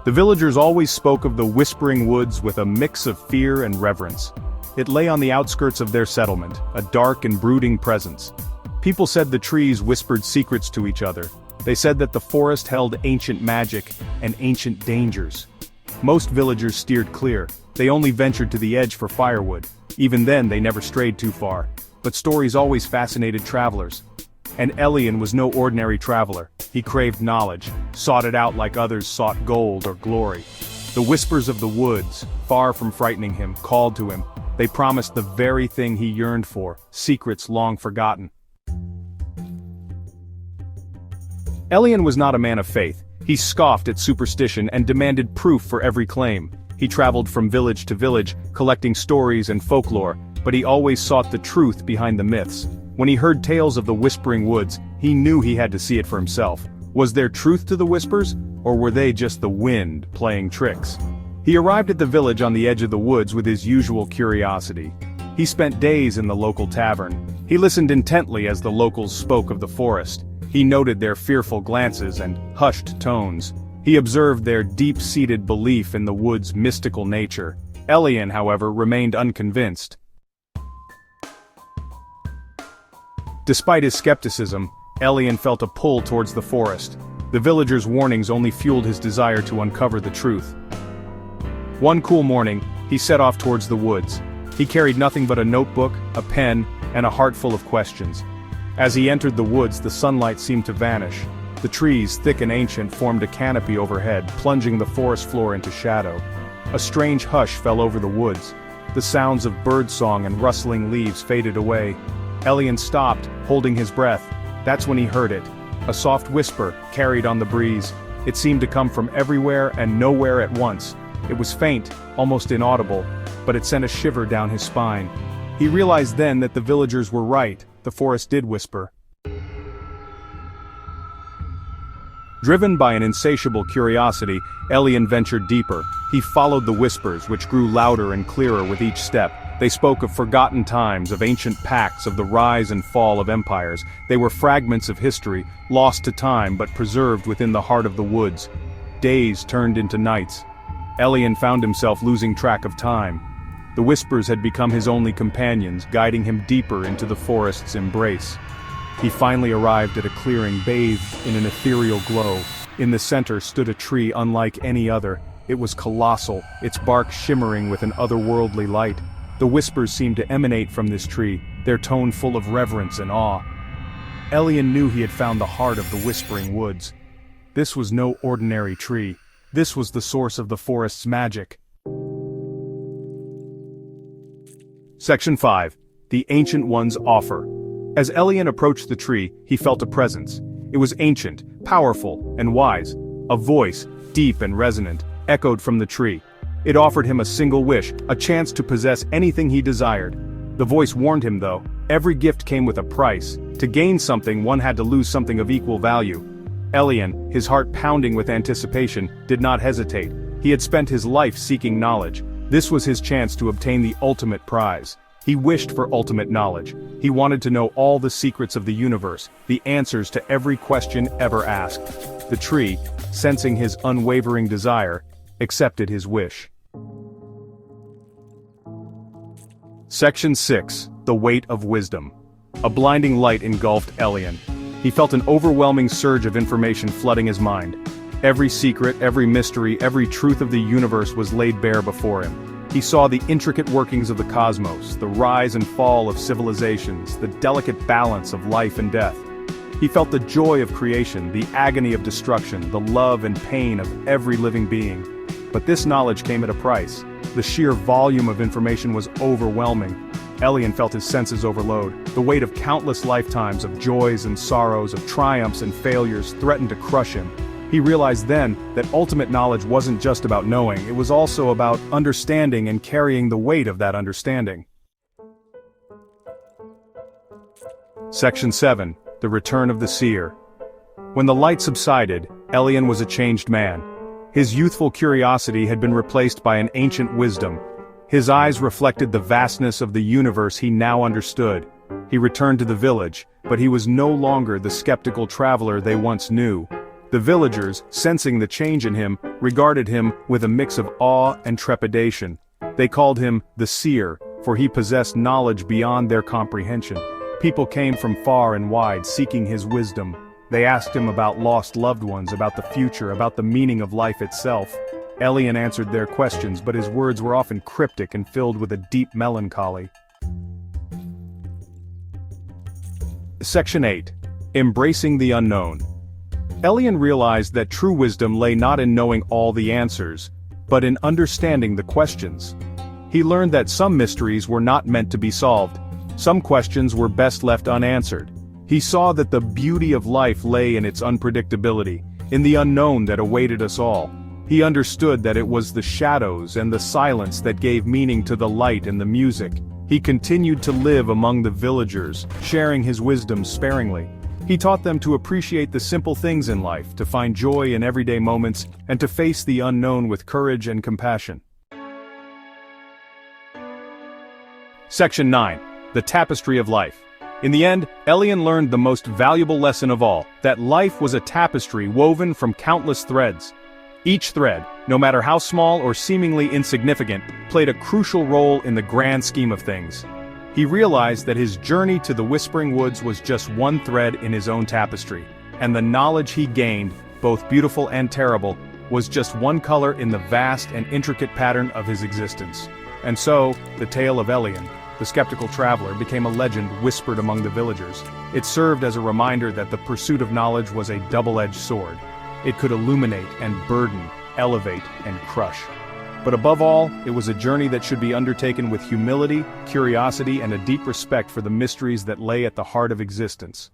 The villagers always spoke of the Whispering Woods with a mix of fear and reverence. It lay on the outskirts of their settlement, a dark and brooding presence. People said the trees whispered secrets to each other. They said that the forest held ancient magic and ancient dangers. Most villagers steered clear. They only ventured to the edge for firewood. Even then, they never strayed too far. But stories always fascinated travelers. And Elian was no ordinary traveler. He craved knowledge, sought it out like others sought gold or glory. The whispers of the woods, far from frightening him, called to him. They promised the very thing he yearned for, secrets long forgotten. Elian was not a man of faith. He scoffed at superstition and demanded proof for every claim. He traveled from village to village, collecting stories and folklore, but he always sought the truth behind the myths. When he heard tales of the Whispering Woods, he knew he had to see it for himself. Was there truth to the whispers, or were they just the wind playing tricks? He arrived at the village on the edge of the woods with his usual curiosity. He spent days in the local tavern. He listened intently as the locals spoke of the forest. He noted their fearful glances and hushed tones. He observed their deep-seated belief in the wood's mystical nature. Elian, however, remained unconvinced. Despite his skepticism, Elian felt a pull towards the forest. The villagers' warnings only fueled his desire to uncover the truth. One cool morning, he set off towards the woods. He carried nothing but a notebook, a pen, and a heart full of questions. As he entered the woods, the sunlight seemed to vanish. The trees, thick and ancient, formed a canopy overhead, plunging the forest floor into shadow. A strange hush fell over the woods. The sounds of birdsong and rustling leaves faded away. Elian stopped, holding his breath. That's when he heard it. A soft whisper, carried on the breeze. It seemed to come from everywhere and nowhere at once. It was faint, almost inaudible, but it sent a shiver down his spine. He realized then that the villagers were right. The forest did whisper. Driven by an insatiable curiosity, Elian ventured deeper. He followed the whispers, which grew louder and clearer with each step. They spoke of forgotten times, of ancient pacts, of the rise and fall of empires. They were fragments of history, lost to time but preserved within the heart of the woods. Days turned into nights. Elian found himself losing track of time. The whispers had become his only companions, guiding him deeper into the forest's embrace. He finally arrived at a clearing bathed in an ethereal glow. In the center stood a tree unlike any other. It was colossal, its bark shimmering with an otherworldly light. The whispers seemed to emanate from this tree, their tone full of reverence and awe. Elian knew he had found the heart of the Whispering Woods. This was no ordinary tree. This was the source of the forest's magic. Section 5. The Ancient One's Offer. As Elian approached the tree, he felt a presence. It was ancient, powerful, and wise. A voice, deep and resonant, echoed from the tree. It offered him a single wish, a chance to possess anything he desired. The voice warned him though, every gift came with a price. To gain something, one had to lose something of equal value. Elian, his heart pounding with anticipation, did not hesitate. He had spent his life seeking knowledge. This was his chance to obtain the ultimate prize. He wished for ultimate knowledge. He wanted to know all the secrets of the universe, the answers to every question ever asked. The tree, sensing his unwavering desire, accepted his wish. Section 6. The Weight of Wisdom. A blinding light engulfed Elian. He felt an overwhelming surge of information flooding his mind. Every secret, every mystery, every truth of the universe was laid bare before him. He saw the intricate workings of the cosmos, the rise and fall of civilizations, the delicate balance of life and death. He felt the joy of creation, the agony of destruction, the love and pain of every living being. But this knowledge came at a price. The sheer volume of information was overwhelming. Elian felt his senses overload. The weight of countless lifetimes of joys and sorrows, of triumphs and failures threatened to crush him. He realized then that ultimate knowledge wasn't just about knowing, it was also about understanding and carrying the weight of that understanding. Section 7. The Return of the Seer. When the light subsided, Elian was a changed man. His youthful curiosity had been replaced by an ancient wisdom. His eyes reflected the vastness of the universe he now understood. He returned to the village, but he was no longer the skeptical traveler they once knew. The villagers, sensing the change in him, regarded him with a mix of awe and trepidation. They called him the seer, for he possessed knowledge beyond their comprehension. People came from far and wide seeking his wisdom. They asked him about lost loved ones, about the future, about the meaning of life itself. Elian answered their questions, but his words were often cryptic and filled with a deep melancholy. Section 8. Embracing the Unknown. Elian realized that true wisdom lay not in knowing all the answers, but in understanding the questions. He learned that some mysteries were not meant to be solved. Some questions were best left unanswered. He saw that the beauty of life lay in its unpredictability, in the unknown that awaited us all. He understood that it was the shadows and the silence that gave meaning to the light and the music. He continued to live among the villagers, sharing his wisdom sparingly. He taught them to appreciate the simple things in life, to find joy in everyday moments, and to face the unknown with courage and compassion. Section 9. The Tapestry of Life. In the end, Elian learned the most valuable lesson of all, that life was a tapestry woven from countless threads. Each thread, no matter how small or seemingly insignificant, played a crucial role in the grand scheme of things. He realized that his journey to the Whispering Woods was just one thread in his own tapestry, and the knowledge he gained, both beautiful and terrible, was just one color in the vast and intricate pattern of his existence. And so, the tale of Elian, the skeptical traveler, became a legend whispered among the villagers. It served as a reminder that the pursuit of knowledge was a double-edged sword. It could illuminate and burden, elevate and crush. But above all, it was a journey that should be undertaken with humility, curiosity, and a deep respect for the mysteries that lay at the heart of existence.